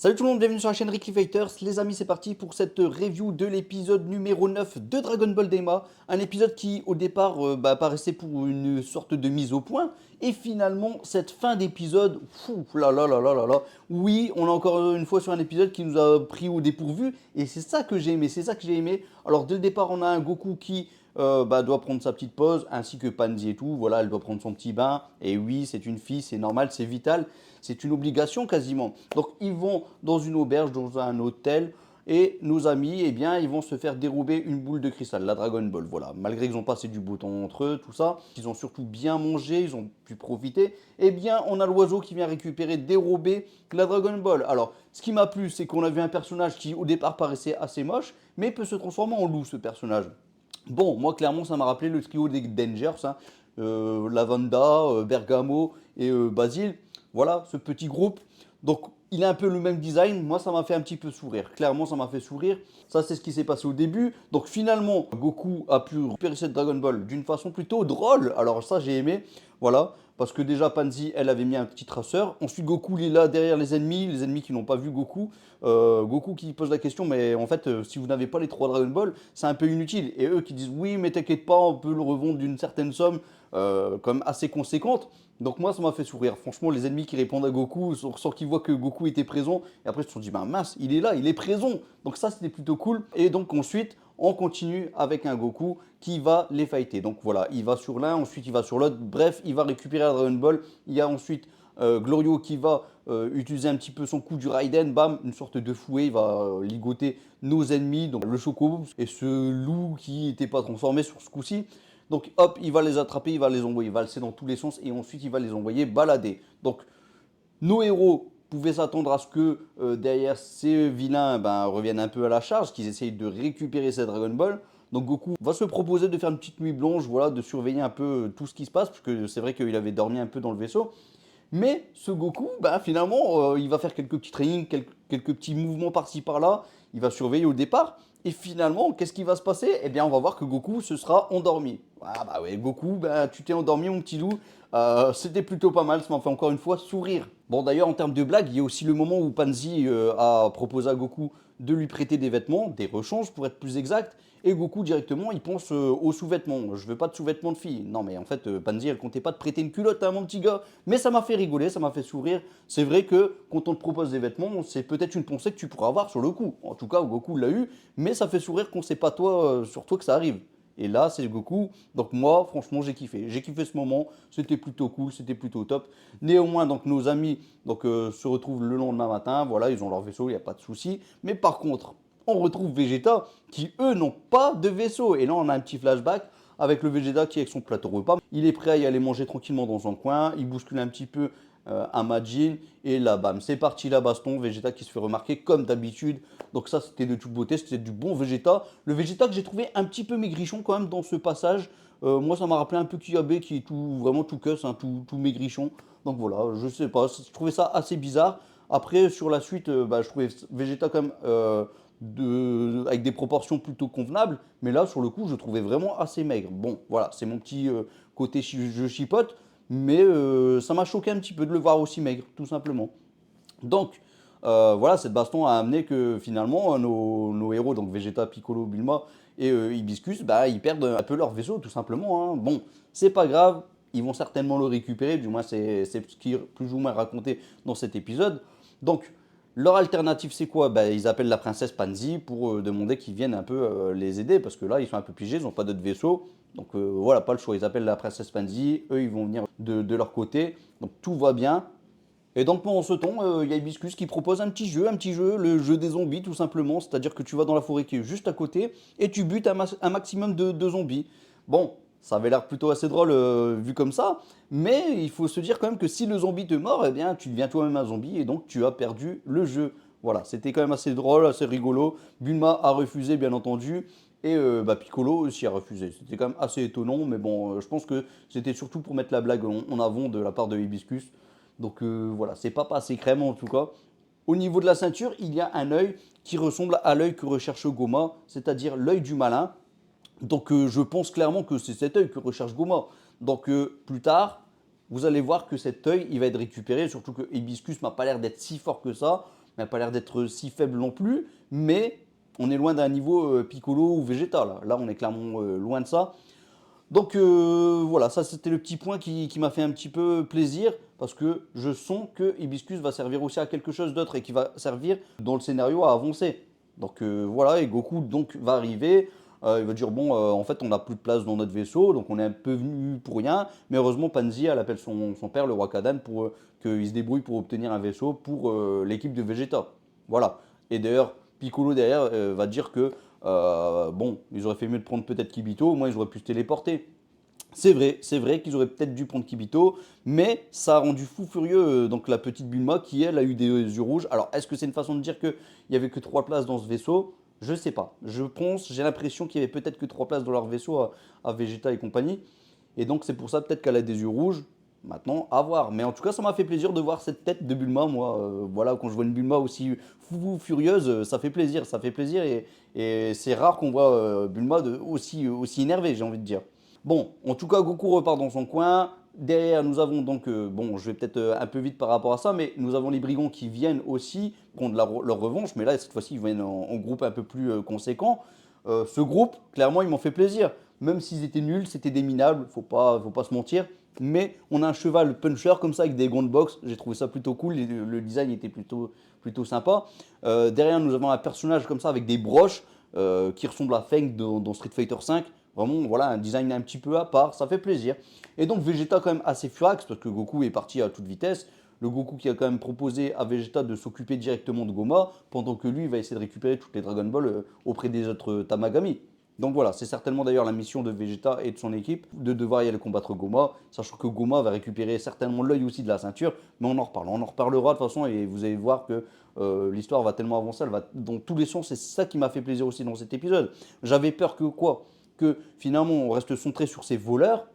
Salut tout le monde, bienvenue sur la chaîne Ricky Fighters. Les amis, c'est parti pour cette review de l'épisode numéro 9 de Dragon Ball Daima. Un épisode qui, au départ, paraissait pour une sorte de mise au point. Et finalement, cette fin d'épisode, fou, là là là là là là. Oui, on est encore une fois sur un épisode qui nous a pris au dépourvu. Et c'est ça que j'ai aimé, c'est ça que j'ai aimé. Alors, dès le départ, on a un Goku qui doit prendre sa petite pause, ainsi que Pansy et tout. Voilà, elle doit prendre son petit bain. Et oui, c'est une fille, c'est normal, c'est vital. C'est une obligation quasiment. Donc ils vont dans une auberge, dans un hôtel, et nos amis, eh bien, ils vont se faire dérober une boule de cristal, la Dragon Ball. Voilà, malgré qu'ils ont passé du beau temps entre eux, tout ça, ils ont surtout bien mangé, ils ont pu profiter. Eh bien, on a l'oiseau qui vient récupérer, dérober la Dragon Ball. Alors, ce qui m'a plu, c'est qu'on a vu un personnage qui, au départ, paraissait assez moche, mais peut se transformer en loup, ce personnage. Bon, moi, clairement, ça m'a rappelé le trio des Dangers, hein. Lavanda, Bergamo et Basile. Voilà, ce petit groupe. Donc, il a un peu le même design. Moi, ça m'a fait un petit peu sourire. Clairement, ça m'a fait sourire. Ça, c'est ce qui s'est passé au début. Donc, finalement, Goku a pu récupérer cette Dragon Ball d'une façon plutôt drôle. Alors, ça, j'ai aimé. Voilà. Parce que déjà, Pansy, elle avait mis un petit traceur. Ensuite, Goku, il est là derrière les ennemis qui n'ont pas vu Goku. Goku qui pose la question, mais en fait, si vous n'avez pas les 3 Dragon Ball, c'est un peu inutile. Et eux qui disent, oui, mais t'inquiète pas, on peut le revendre d'une certaine somme, comme assez conséquente. Donc moi, ça m'a fait sourire. Franchement, les ennemis qui répondent à Goku, sans qu'ils voient que Goku était présent, et après ils se sont dit, bah mince, il est là, il est présent. Donc ça, c'était plutôt cool. Et donc ensuite, on continue avec un Goku qui va les fighter. Donc voilà, il va sur l'un, ensuite il va sur l'autre. Bref, il va récupérer la Dragon Ball. Il y a ensuite Glorio qui va utiliser un petit peu son coup du Raiden, bam, une sorte de fouet, il va ligoter nos ennemis, donc le Chocobo et ce loup qui n'était pas transformé sur ce coup-ci. Donc hop, il va les attraper, il va les envoyer valser dans tous les sens et ensuite il va les envoyer balader. Donc nos héros pouvaient s'attendre à ce que derrière ces vilains reviennent un peu à la charge, qu'ils essayent de récupérer cette Dragon Ball. Donc Goku va se proposer de faire une petite nuit blanche, voilà, de surveiller un peu tout ce qui se passe, parce que c'est vrai qu'il avait dormi un peu dans le vaisseau. Mais ce Goku, finalement, il va faire quelques petits trainings, quelques petits mouvements par-ci par-là. Il va surveiller au départ. Et finalement, qu'est-ce qui va se passer? Eh bien, on va voir que Goku se sera endormi. Ah bah ouais, Goku, tu t'es endormi, mon petit loup. C'était plutôt pas mal, ça m'a fait encore une fois sourire. Bon, d'ailleurs, en termes de blague, il y a aussi le moment où Pansy a proposé à Goku de lui prêter des vêtements, des rechanges pour être plus exact. Et Goku directement, il pense aux sous-vêtements. Je veux pas de sous-vêtements de fille. Non, mais en fait, Pansy, elle comptait pas te prêter une culotte, hein, mon petit gars. Mais ça m'a fait rigoler, ça m'a fait sourire. C'est vrai que quand on te propose des vêtements, c'est peut-être une pensée que tu pourras avoir sur le coup. En tout cas, Goku l'a eu, mais ça fait sourire qu'on sait pas toi, sur toi que ça arrive. Et là, c'est Goku. Donc moi, franchement, j'ai kiffé. J'ai kiffé ce moment. C'était plutôt cool, c'était plutôt top. Néanmoins, donc nos amis se retrouvent le lendemain matin. Voilà, ils ont leur vaisseau, il n'y a pas de souci. Mais par contre, on retrouve Vegeta qui, eux, n'ont pas de vaisseau. Et là, on a un petit flashback avec le Vegeta qui, avec son plateau repas, il est prêt à y aller manger tranquillement dans un coin. Il bouscule un petit peu un Majin. Et là, bam, c'est parti la baston. Vegeta qui se fait remarquer comme d'habitude. Donc ça, c'était de toute beauté. C'était du bon Vegeta. Le Vegeta que j'ai trouvé un petit peu maigrichon quand même dans ce passage. Moi, ça m'a rappelé un peu Kyabé qui est tout, vraiment tout cuss, hein, tout maigrichon. Donc voilà, je sais pas. Je trouvais ça assez bizarre. Après, sur la suite, je trouvais Vegeta quand même avec des proportions plutôt convenables, mais là, sur le coup, je trouvais vraiment assez maigre. Bon, voilà, c'est mon petit côté je chipote, mais ça m'a choqué un petit peu de le voir aussi maigre, tout simplement. Donc, voilà, cette baston a amené que finalement, nos héros, donc Vegeta, Piccolo, Bulma et Hibiscus, ils perdent un peu leur vaisseau, tout simplement, hein. Bon, c'est pas grave, ils vont certainement le récupérer, du moins c'est ce qui est plus ou moins raconté dans cet épisode. Donc, leur alternative, c'est quoi? Ils appellent la princesse Pansy pour demander qu'ils viennent un peu les aider, parce que là, ils sont un peu piégés, ils n'ont pas d'autre vaisseau. Donc voilà, pas le choix. Ils appellent la princesse Pansy, eux, ils vont venir de leur côté. Donc tout va bien. Et donc pendant ce temps, il y a Hibiscus qui propose un petit jeu, le jeu des zombies tout simplement. C'est-à-dire que tu vas dans la forêt qui est juste à côté et tu butes un maximum de zombies. Bon, ça avait l'air plutôt assez drôle vu comme ça, mais il faut se dire quand même que si le zombie te mord, eh bien tu deviens toi-même un zombie et donc tu as perdu le jeu. Voilà, c'était quand même assez drôle, assez rigolo. Bulma a refusé bien entendu. Et Piccolo aussi a refusé. C'était quand même assez étonnant, mais bon, je pense que c'était surtout pour mettre la blague en avant de la part de Hibiscus. Donc voilà, c'est pas passé crème en tout cas. Au niveau de la ceinture, il y a un œil qui ressemble à l'œil que recherche Goma, c'est-à-dire l'œil du malin. Donc je pense clairement que c'est cet œil que recherche Goma. Donc plus tard, vous allez voir que cet œil, il va être récupéré, surtout que Hibiscus m'a pas l'air d'être si fort que ça. n'a pas l'air d'être si faible non plus, mais on est loin d'un niveau Piccolo ou Vegeta là. Là, on est clairement loin de ça. Donc voilà, ça c'était le petit point qui m'a fait un petit peu plaisir parce que je sens que Hibiscus va servir aussi à quelque chose d'autre et qui va servir dans le scénario à avancer. Donc voilà, et Goku donc va arriver, il va dire bon, en fait on n'a plus de place dans notre vaisseau, donc on est un peu venu pour rien, mais heureusement Panzi elle appelle son père, le roi Kadan, pour qu'il se débrouille pour obtenir un vaisseau pour l'équipe de Vegeta. Voilà. Et d'ailleurs, Piccolo derrière va dire que bon, ils auraient fait mieux de prendre peut-être Kibito, au moins ils auraient pu se téléporter. C'est vrai qu'ils auraient peut-être dû prendre Kibito, mais ça a rendu fou furieux donc la petite Bulma qui elle a eu des yeux rouges. Alors est-ce que c'est une façon de dire qu'il n'y avait que 3 places dans ce vaisseau? Je sais pas. Je pense, j'ai l'impression qu'il y avait peut-être que 3 places dans leur vaisseau à Vegeta et compagnie. Et donc c'est pour ça peut-être qu'elle a des yeux rouges. Maintenant, à voir. Mais en tout cas, ça m'a fait plaisir de voir cette tête de Bulma, moi. Voilà, quand je vois une Bulma aussi fou, furieuse, ça fait plaisir. Ça fait plaisir et c'est rare qu'on voit Bulma aussi énervée, j'ai envie de dire. Bon, en tout cas, Goku repart dans son coin. Derrière, nous avons donc, bon, je vais peut-être un peu vite par rapport à ça, mais nous avons les brigands qui viennent aussi prendre leur revanche. Mais là, cette fois-ci, ils viennent en groupe un peu plus conséquent. Ce groupe, clairement, ils m'ont fait plaisir. Même s'ils étaient nuls, c'était des minables, faut pas se mentir. Mais on a un cheval puncher comme ça avec des gants de boxe. J'ai trouvé ça plutôt cool. Le design était plutôt sympa. Derrière, nous avons un personnage comme ça avec des broches qui ressemble à Feng dans Street Fighter V. Vraiment, voilà, un design un petit peu à part, ça fait plaisir. Et donc Vegeta quand même assez furax parce que Goku est parti à toute vitesse. Le Goku qui a quand même proposé à Vegeta de s'occuper directement de Goma, pendant que lui va essayer de récupérer toutes les Dragon Ball auprès des autres Tamagami. Donc voilà, c'est certainement d'ailleurs la mission de Vegeta et de son équipe de devoir y aller combattre Goma, sachant que Goma va récupérer certainement l'œil aussi de la ceinture, mais on en reparle. On en reparlera de toute façon et vous allez voir que l'histoire va tellement avancer, elle va dans tous les sens, et c'est ça qui m'a fait plaisir aussi dans cet épisode. J'avais peur que quoi? Que finalement on reste centré sur ces voleurs.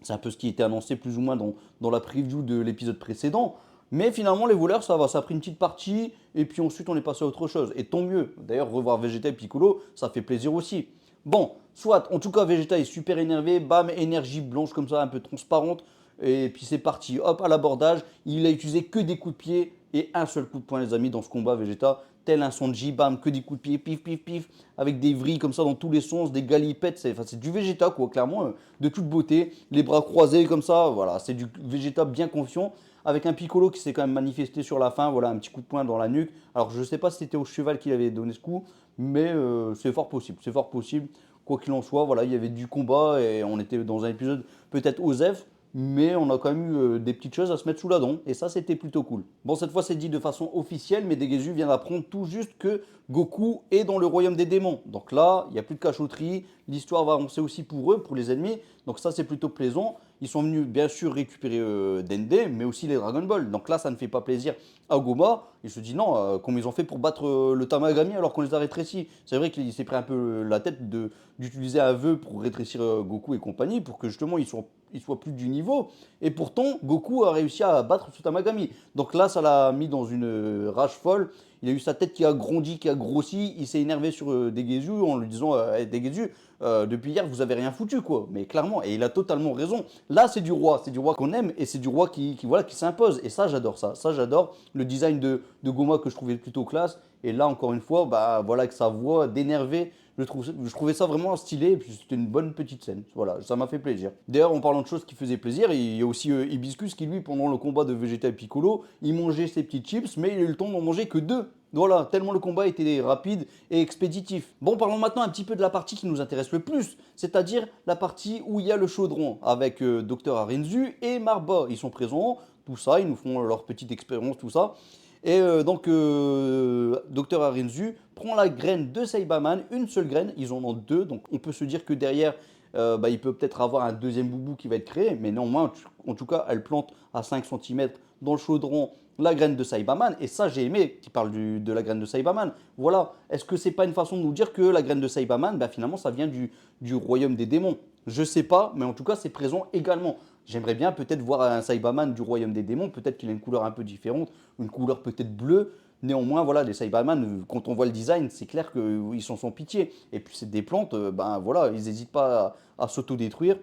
C'est un peu ce qui était annoncé plus ou moins dans la preview de l'épisode précédent. Mais finalement, les voleurs, ça va, ça a pris une petite partie, et puis ensuite on est passé à autre chose. Et tant mieux. D'ailleurs, revoir Vegeta et Piccolo, ça fait plaisir aussi. Bon, soit, en tout cas, Vegeta est super énervé, bam, énergie blanche comme ça, un peu transparente, et puis c'est parti, hop, à l'abordage. Il a utilisé que des coups de pied, et un seul coup de poing, les amis, dans ce combat, Vegeta. Tel un Sanji, bam, que des coups de pied, pif, pif, pif, avec des vrilles comme ça dans tous les sens, des galipettes, c'est du Vegeta, quoi, clairement, de toute beauté, les bras croisés comme ça, voilà, c'est du Vegeta bien confiant, avec un Piccolo qui s'est quand même manifesté sur la fin, voilà, un petit coup de poing dans la nuque. Alors je ne sais pas si c'était au cheval qu'il avait donné ce coup, mais c'est fort possible, c'est fort possible. Quoi qu'il en soit, voilà, il y avait du combat et on était dans un épisode peut-être osef, mais on a quand même eu des petites choses à se mettre sous la dent, et ça c'était plutôt cool. Bon, cette fois c'est dit de façon officielle, mais Degezi vient d'apprendre tout juste que Goku est dans le royaume des démons. Donc là, il n'y a plus de cachotterie, l'histoire va avancer aussi pour eux, pour les ennemis, donc ça c'est plutôt plaisant. Ils sont venus bien sûr récupérer Dende, mais aussi les Dragon Ball. Donc là, ça ne fait pas plaisir à Goma. Il se dit non, comment ils ont fait pour battre le Tamagami alors qu'on les a rétrécis. C'est vrai qu'il s'est pris un peu la tête d'utiliser un vœu pour rétrécir Goku et compagnie, pour que justement ils soient plus du niveau. Et pourtant, Goku a réussi à battre ce Tamagami. Donc là, ça l'a mis dans une rage folle. Il a eu sa tête qui a grandi, qui a grossi. Il s'est énervé sur Degezi en lui disant hey, Degezi, depuis hier, vous avez rien foutu, quoi. Mais clairement, et il a totalement raison. Là, c'est du roi qu'on aime, et c'est du roi voilà, qui s'impose. Et ça, j'adore ça. Ça, j'adore le design de Goma que je trouvais plutôt classe. Et là, encore une fois, bah, voilà, avec sa voix d'énervé, je trouvais ça vraiment stylé, et puis c'était une bonne petite scène. Voilà, ça m'a fait plaisir. D'ailleurs, en parlant de choses qui faisaient plaisir, il y a aussi Hibiscus qui, lui, pendant le combat de Vegeta et Piccolo, il mangeait ses petites chips, mais il a eu le temps d'en manger que 2. Voilà, tellement le combat était rapide et expéditif. Bon, parlons maintenant un petit peu de la partie qui nous intéresse le plus, c'est-à-dire la partie où il y a le chaudron, avec Dr Arinzu et Marba. Ils sont présents, tout ça, ils nous font leur petite expérience, tout ça. Et donc, Dr Arinzu prend la graine de Saibaman, une seule graine, ils en ont 2, donc on peut se dire que derrière, bah, il peut peut-être avoir un deuxième boubou qui va être créé, mais néanmoins, en tout cas, elle plante à 5 cm dans le chaudron la graine de Saibaman, et ça j'ai aimé qu'il parle de la graine de Saibaman. Voilà, est-ce que c'est pas une façon de nous dire que la graine de Saibaman, bah, finalement ça vient du royaume des démons? Je sais pas, mais en tout cas c'est présent également. J'aimerais bien peut-être voir un Saibaman du royaume des démons, peut-être qu'il a une couleur un peu différente, une couleur peut-être bleue. Néanmoins, voilà, les Saibaman, quand on voit le design, c'est clair qu'ils sont sans pitié. Et puis c'est des plantes, ben voilà, ils n'hésitent pas à s'autodétruire.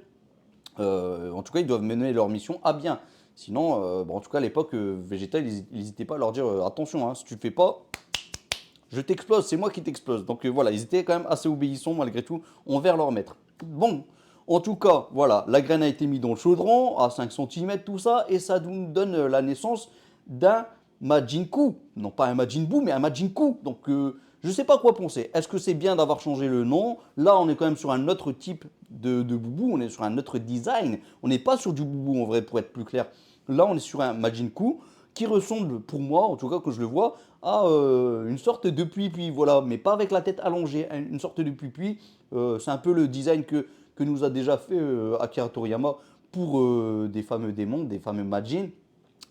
En tout cas, ils doivent mener leur mission à bien. Sinon, bon, en tout cas, à l'époque, Vegeta, ils n'hésitaient pas à leur dire attention, hein, si tu le fais pas, je t'explose, c'est moi qui t'explose. Donc voilà, ils étaient quand même assez obéissants malgré tout envers leur maître. Bon, en tout cas, voilà, la graine a été mise dans le chaudron à 5 cm, tout ça, et ça nous donne la naissance d'un Majin Buu. Non pas un Majin Buu, mais un Majin Buu. Donc je ne sais pas quoi penser. Est-ce que c'est bien d'avoir changé le nom? Là, on est quand même sur un autre type de boubou, on est sur un autre design. On n'est pas sur du boubou en vrai, pour être plus clair. Là, on est sur un Majin Buu qui ressemble, pour moi, en tout cas que je le vois, à une sorte de puits-puits, voilà, mais pas avec la tête allongée, une sorte de puits-puits. C'est un peu le design que nous a déjà fait Akira Toriyama pour des fameux démons, des fameux Majin,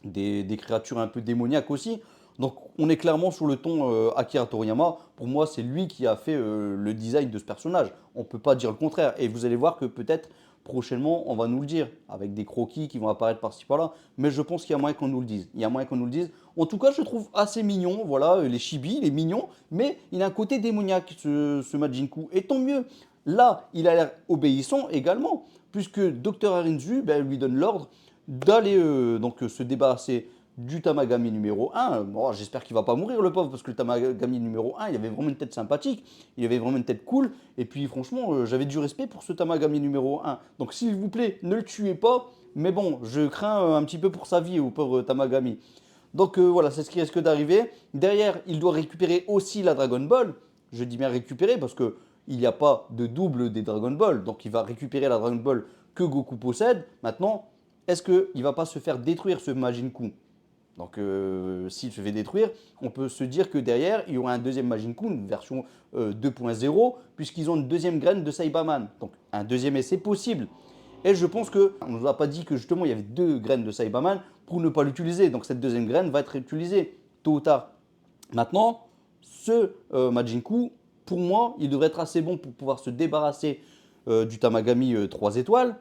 des créatures un peu démoniaques aussi. Donc on est clairement sur le ton Akira Toriyama. Pour moi, c'est lui qui a fait le design de ce personnage. On ne peut pas dire le contraire. Et vous allez voir que peut-être prochainement, on va nous le dire, avec des croquis qui vont apparaître par-ci par-là. Mais je pense qu'il y a moyen qu'on nous le dise. Il y a moyen qu'on nous le dise. En tout cas, je le trouve assez mignon. Voilà, les chibis, il est mignon. Mais il a un côté démoniaque, ce Majin Buu. Et tant mieux. Là, il a l'air obéissant également. Puisque Dr. Arinzu lui donne l'ordre d'aller se débarrasser du Tamagami numéro 1. Bon, j'espère qu'il ne va pas mourir le pauvre, parce que le Tamagami numéro 1, il avait vraiment une tête sympathique, il avait vraiment une tête cool, et puis franchement, j'avais du respect pour ce Tamagami numéro 1. Donc s'il vous plaît, ne le tuez pas, mais bon, je crains un petit peu pour sa vie au pauvre Tamagami. Donc voilà, c'est ce qui risque d'arriver. Derrière, il doit récupérer aussi la Dragon Ball. Je dis bien récupérer, parce que il n'y a pas de double des Dragon Ball, donc il va récupérer la Dragon Ball que Goku possède. Maintenant, est-ce qu'il ne va pas se faire détruire ce Majin Buu? Donc s'il se fait détruire, on peut se dire que derrière, il y aura un deuxième Majin Buu, une version 2.0, puisqu'ils ont une deuxième graine de Saibaman. Donc un deuxième essai possible. Et je pense qu'on ne nous a pas dit que justement il y avait deux graines de Saibaman pour ne pas l'utiliser. Donc cette deuxième graine va être utilisée tôt ou tard. Maintenant, ce Majin Buu, pour moi, il devrait être assez bon pour pouvoir se débarrasser du Tamagami 3 étoiles.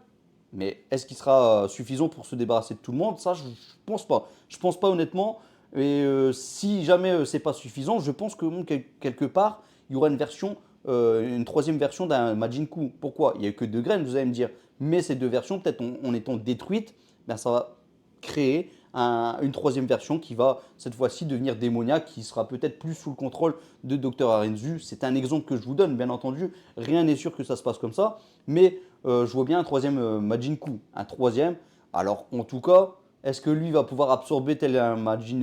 Mais est-ce qu'il sera suffisant pour se débarrasser de tout le monde? Ça, je ne pense pas. Je ne pense pas honnêtement. Et si jamais ce n'est pas suffisant, je pense que quelque part, il y aura une version, une troisième version d'un Majin Buu. Pourquoi? Il n'y a que deux graines, vous allez me dire. Mais ces deux versions, peut-être en étant détruites, ben, ça va créer une troisième version qui va cette fois-ci devenir démoniaque, qui sera peut-être plus sous le contrôle de Dr. Arenzu. C'est un exemple que je vous donne, bien entendu. Rien n'est sûr que ça se passe comme ça. Mais je vois bien un troisième Majin Buu. Un troisième. Alors, en tout cas, est-ce que lui va pouvoir absorber tel un Majin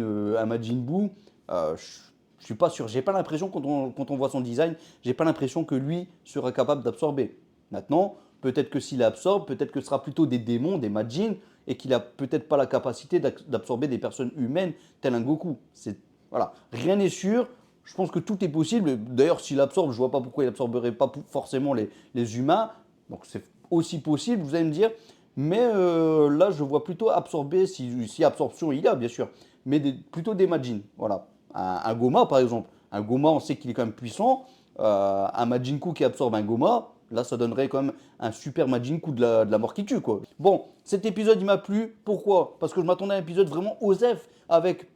Buu? Je suis pas sûr. J'ai pas l'impression, quand on voit son design, j'ai pas l'impression que lui sera capable d'absorber. Maintenant, peut-être que s'il absorbe, peut-être que ce sera plutôt des démons, des Majin, et qu'il n'a peut-être pas la capacité d'absorber des personnes humaines tel un Goku. Voilà. Rien n'est sûr. Je pense que tout est possible. D'ailleurs, s'il absorbe, je ne vois pas pourquoi il n'absorberait pas forcément les humains. Donc c'est aussi possible, vous allez me dire. Mais là, je vois plutôt absorber, si absorption il y a, bien sûr, mais plutôt des Majin. Voilà. Un Goma, par exemple. Un Goma, on sait qu'il est quand même puissant. Un Majin Buu qui absorbe un Goma, là, ça donnerait quand même un super Majin Buu de la mort qui tue, quoi. Bon, cet épisode, il m'a plu. Pourquoi? Parce que je m'attendais à un épisode vraiment osef, avec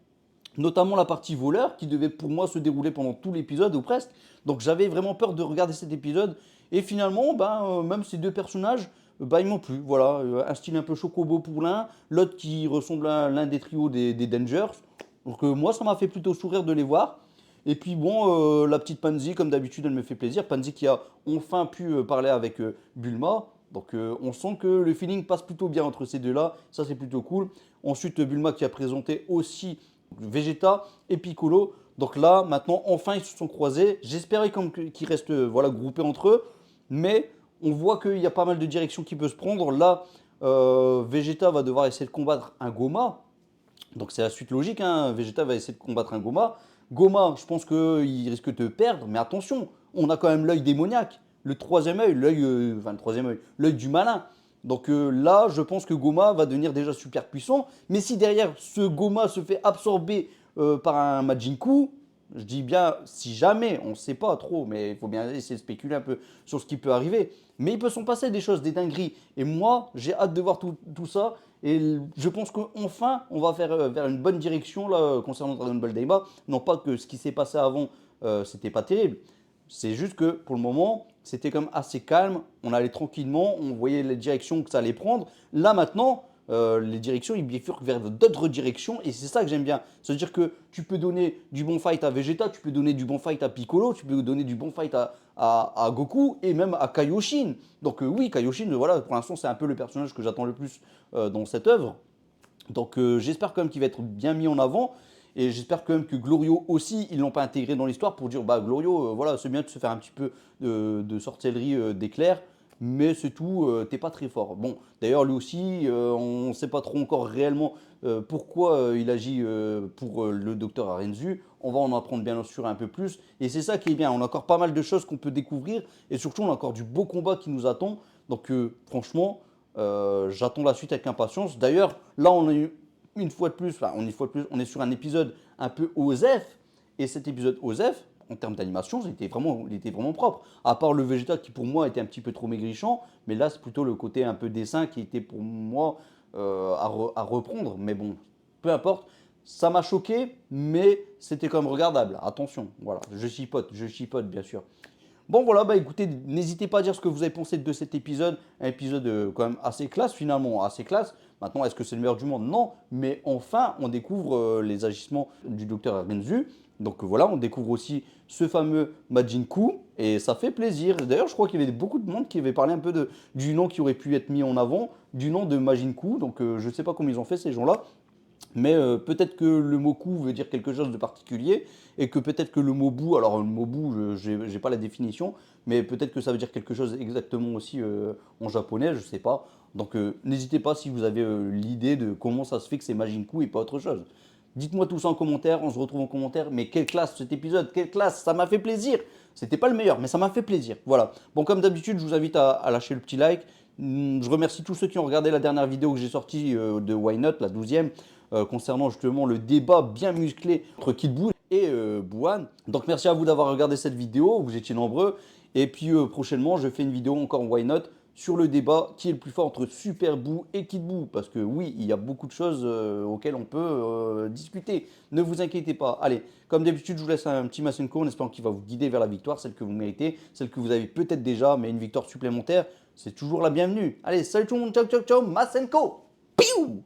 notamment la partie voleur, qui devait pour moi se dérouler pendant tout l'épisode, ou presque. Donc j'avais vraiment peur de regarder cet épisode. Et finalement, même ces deux personnages, ils m'ont plu. Voilà, un style un peu chocobo pour l'un, l'autre qui ressemble à l'un des trios des Dangers. Donc moi, ça m'a fait plutôt sourire de les voir. Et puis bon, la petite Pansy, comme d'habitude, elle me fait plaisir. Pansy qui a enfin pu parler avec Bulma. Donc on sent que le feeling passe plutôt bien entre ces deux-là. Ça, c'est plutôt cool. Ensuite, Bulma qui a présenté aussi Vegeta et Piccolo. Donc là, maintenant, enfin, ils se sont croisés. J'espérais qu'ils restent voilà, groupés entre eux. Mais on voit qu'il y a pas mal de directions qui peuvent se prendre. Là, Vegeta va devoir essayer de combattre un Goma. Donc c'est la suite logique, hein. Vegeta va essayer de combattre un Goma. Goma, je pense qu'il risque de perdre, mais attention, on a quand même l'œil démoniaque, le troisième œil, l'œil du malin. Donc là, je pense que Goma va devenir déjà super puissant. Mais si derrière ce Goma se fait absorber par un Majin Buu, je dis bien si jamais, on ne sait pas trop, mais il faut bien essayer de spéculer un peu sur ce qui peut arriver. Mais il peut s'en passer des choses, des dingueries. Et moi, j'ai hâte de voir tout ça. Et je pense qu'enfin, on va faire vers une bonne direction là, concernant Dragon Ball Daima. Non pas que ce qui s'est passé avant, c'était pas terrible. C'est juste que pour le moment, c'était comme assez calme. On allait tranquillement, on voyait les directions que ça allait prendre. Là maintenant, les directions, ils bifurquent vers d'autres directions et c'est ça que j'aime bien. C'est-à-dire que tu peux donner du bon fight à Vegeta, tu peux donner du bon fight à Piccolo, tu peux donner du bon fight à Goku et même à Kaioshin. Donc oui, Kaioshin, voilà, pour l'instant c'est un peu le personnage que j'attends le plus dans cette œuvre. Donc j'espère quand même qu'il va être bien mis en avant. Et j'espère quand même que Glorio aussi, ils ne l'ont pas intégré dans l'histoire pour dire, bah Glorio, voilà, c'est bien de se faire un petit peu de sorcellerie d'éclair, mais c'est tout, t'es pas très fort. Bon, d'ailleurs lui aussi, on ne sait pas trop encore réellement pourquoi il agit pour le docteur Arenzu. On va en apprendre bien sûr un peu plus. Et c'est ça qui est bien, on a encore pas mal de choses qu'on peut découvrir. Et surtout, on a encore du beau combat qui nous attend. Donc franchement, j'attends la suite avec impatience. D'ailleurs, là, on a eu une fois de plus, enfin, on est sur un épisode un peu OSEF. Et cet épisode OSEF, en termes d'animation, il était vraiment propre. À part le Vegeta qui, pour moi, était un petit peu trop maigrichant. Mais là, c'est plutôt le côté un peu dessin qui était pour moi à reprendre. Mais bon, peu importe. Ça m'a choqué, mais c'était quand même regardable. Attention, voilà, je chipote bien sûr. Bon voilà, bah écoutez, n'hésitez pas à dire ce que vous avez pensé de cet épisode. Un épisode quand même assez classe finalement, assez classe. Maintenant, est-ce que c'est le meilleur du monde? Non, mais enfin, on découvre les agissements du docteur Renzu. Donc voilà, on découvre aussi ce fameux Majin Buu et ça fait plaisir. D'ailleurs, je crois qu'il y avait beaucoup de monde qui avait parlé un peu du nom qui aurait pu être mis en avant, du nom de Majin Buu. Donc je ne sais pas comment ils ont fait ces gens-là. Mais peut-être que le mot coup veut dire quelque chose de particulier et que peut-être que le mot bout, alors le mot bout, je n'ai pas la définition, mais peut-être que ça veut dire quelque chose exactement aussi en japonais, je ne sais pas. Donc n'hésitez pas si vous avez l'idée de comment ça se fait que c'est Majin Buu et pas autre chose. Dites-moi tout ça en commentaire, on se retrouve en commentaire. Mais quelle classe cet épisode, quelle classe, ça m'a fait plaisir. C'était pas le meilleur, mais ça m'a fait plaisir. Voilà. Bon, comme d'habitude, je vous invite à lâcher le petit like. Je remercie tous ceux qui ont regardé la dernière vidéo que j'ai sortie de Why Not, la 12e, concernant justement le débat bien musclé entre Kid Buu et Buwan. Donc merci à vous d'avoir regardé cette vidéo, vous étiez nombreux. Et puis prochainement, je fais une vidéo encore Why Not sur le débat qui est le plus fort entre Super Buu et Kid Buu. Parce que oui, il y a beaucoup de choses auxquelles on peut discuter. Ne vous inquiétez pas. Allez, comme d'habitude, je vous laisse un petit Masenko en espérant qu'il va vous guider vers la victoire, celle que vous méritez, celle que vous avez peut-être déjà, mais une victoire supplémentaire, c'est toujours la bienvenue. Allez, salut tout le monde, ciao ciao ciao, Masenko. Piou!